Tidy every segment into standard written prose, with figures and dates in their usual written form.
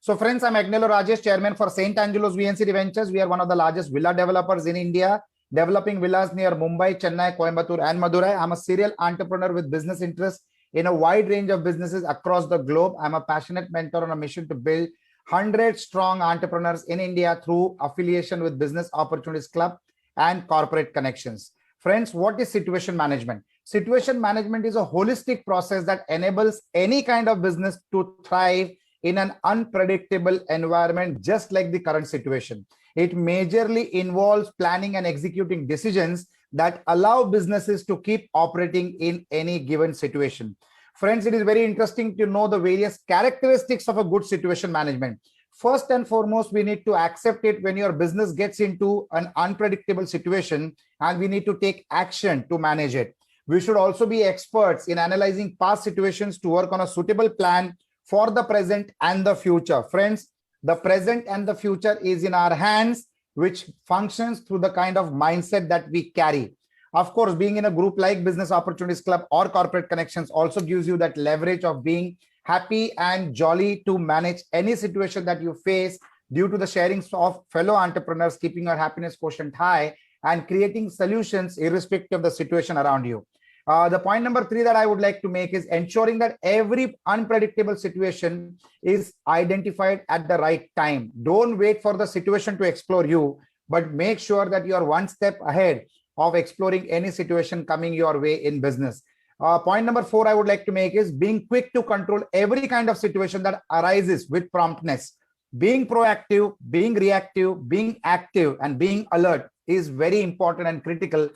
So friends, I'm Agnello Rajesh, chairman for St. Angelo's VNCT Ventures. We are one of the largest villa developers in India, developing villas near Mumbai, Chennai, Coimbatore, and Madurai. I'm a serial entrepreneur with business interests in a wide range of businesses across the globe. I'm a passionate mentor on a mission to build 100 strong entrepreneurs in India through affiliation with Business Opportunities Club and corporate connections. Friends, what is situation management? Situation management is a holistic process that enables any kind of business to thrive in an unpredictable environment, just like the current situation. It majorly involves planning and executing decisions that allow businesses to keep operating in any given situation. Friends, it is very interesting to know the various characteristics of a good situation management. First and foremost, we need to accept it when your business gets into an unpredictable situation, and we need to take action to manage it. We should also be experts in analyzing past situations to work on a suitable plan for the present and the future. Friends, the present and the future is in our hands, which functions through the kind of mindset that we carry. Of course, being in a group like Business Opportunities Club or Corporate Connections also gives you that leverage of being happy and jolly to manage any situation that you face due to the sharings of fellow entrepreneurs, keeping your happiness quotient high and creating solutions irrespective of the situation around you. The point number 3 that I would like to make is ensuring that every unpredictable situation is identified at the right time. Don't wait for the situation to explore you, but make sure that you are one step ahead of exploring any situation coming your way in business. Point number 4 I would like to make is being quick to control every kind of situation that arises with promptness. Being proactive, being reactive, being active, and being alert is very important and critical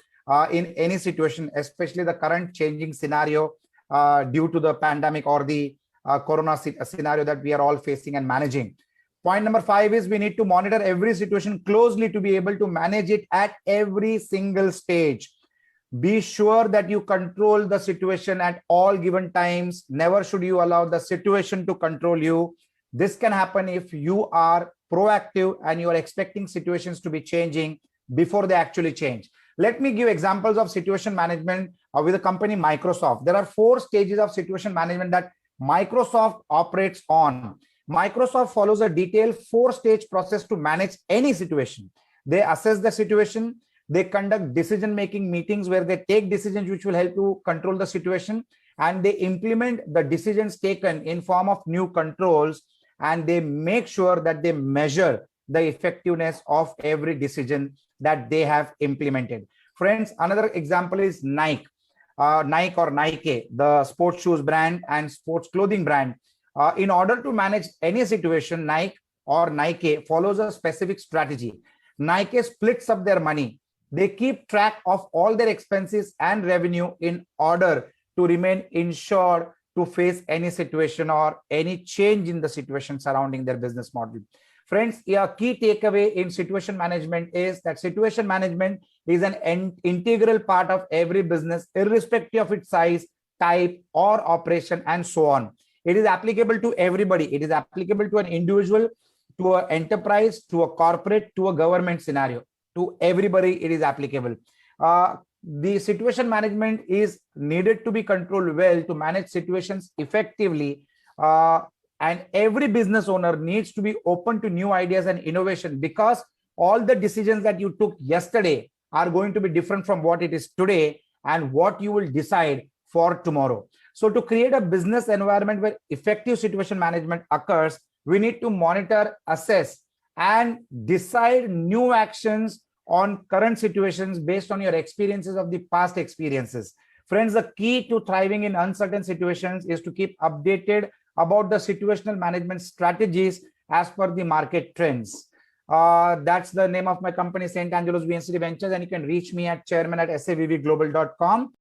in any situation, especially the current changing scenario due to the pandemic or the corona scenario that we are all facing and managing. Point number 5 is we need to monitor every situation closely to be able to manage it at every single stage. Be sure that you control the situation at all given times. Never should you allow the situation to control you. This can happen if you are proactive and you are expecting situations to be changing before they actually change. Let me give examples of situation management with the company Microsoft. There are 4 stages of situation management that Microsoft operates on. Microsoft follows a detailed 4-stage process to manage any situation. They assess the situation, they conduct decision-making meetings where they take decisions which will help to control the situation, and they implement the decisions taken in form of new controls, and they make sure that they measure the effectiveness of every decision that they have implemented. Friends, another example is Nike. Nike or Nike, the sports shoes brand and sports clothing brand. In order to manage any situation, Nike or Nike follows a specific strategy. Nike splits up their money. They keep track of all their expenses and revenue in order to remain insured to face any situation or any change in the situation surrounding their business model. Friends, a key takeaway in situation management is that situation management is an integral part of every business, irrespective of its size, type, or operation, and so on. It is applicable to everybody. It is applicable to an individual, to an enterprise, to a corporate, to a government scenario. To everybody, it is applicable. The situation management is needed to be controlled well to manage situations effectively. And every business owner needs to be open to new ideas and innovation, because all the decisions that you took yesterday are going to be different from what it is today and what you will decide for tomorrow. So to create a business environment where effective situation management occurs, we need to monitor, assess, and decide new actions on current situations based on your experiences of the past experiences. Friends, the key to thriving in uncertain situations is to keep updated about the situational management strategies as per the market trends. That's the name of my company, St. Angelo's VNCT Ventures, and you can reach me at chairman@savvglobal.com.